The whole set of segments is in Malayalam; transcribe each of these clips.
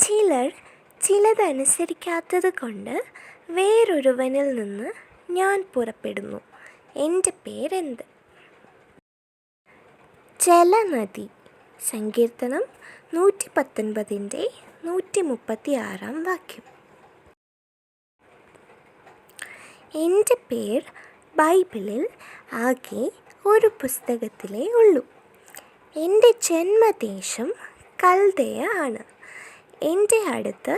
ചിലർ ചിലതനുസരിക്കാത്തത് കൊണ്ട് വേറൊരുവനിൽ നിന്ന് ഞാൻ പുറപ്പെടുന്നു. എൻ്റെ പേരെന്ത്? ജലനദി. സങ്കീർത്തനം 119 136 എൻ്റെ പേർ ബൈബിളിൽ ആകെ ഒരു പുസ്തകത്തിലേ ഉള്ളൂ. എൻ്റെ ജന്മദേശം കൽദയ ആണ്. എൻ്റെ അടുത്ത്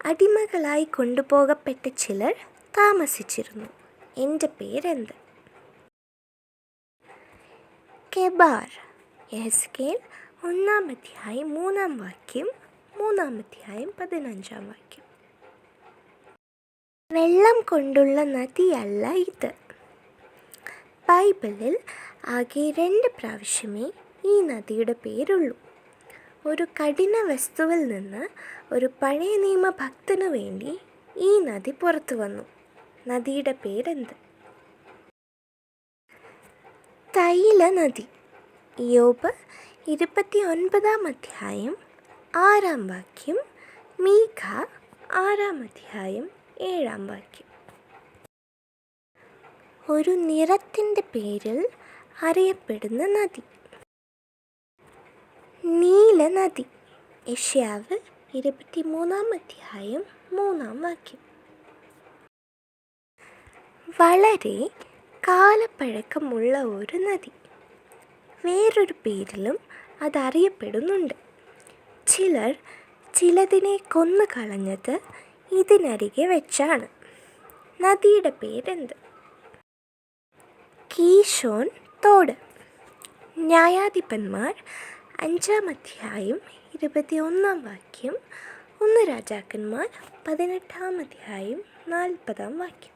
അടിമകളായി കൊണ്ടുപോകപ്പെട്ട ചിലർ താമസിച്ചിരുന്നു. എൻ്റെ പേരെന്ത്? കെബാർ. യെഹെസ്കേൽ 1:3 3:15 വെള്ളം കൊണ്ടുള്ള നദിയല്ല ഇത്. ബൈബിളിൽ ആകെ 2 പ്രാവശ്യമേ ഈ നദിയുടെ പേരുള്ളൂ. ഒരു കഠിന വസ്തുവിൽ നിന്ന് ഒരു പഴയ നിയമ ഭക്തനു വേണ്ടി ഈ നദി പുറത്തു വന്നു. നദിയുടെ പേരെന്ത്? തൈല നദി. യോബ് 29:6 മീഖ 6:7 ഒരു നിറത്തിൻ്റെ പേരിൽ അറിയപ്പെടുന്ന നദി. നീലനദി. യെശയ്യാവ് 23:3 വളരെ കാലപ്പഴക്കമുള്ള ഒരു നദി. വേറൊരു പേരിലും അതറിയപ്പെടുന്നുണ്ട്. ചിലർ ചിലതിനെ കൊന്നു കളഞ്ഞത് ഇതിനരികെ വെച്ചാണ്. നദിയുടെ പേരെന്ത്? കീശോൻ തോട്. ന്യായാധിപന്മാർ 5:21 1 രാജാക്കന്മാർ 18:40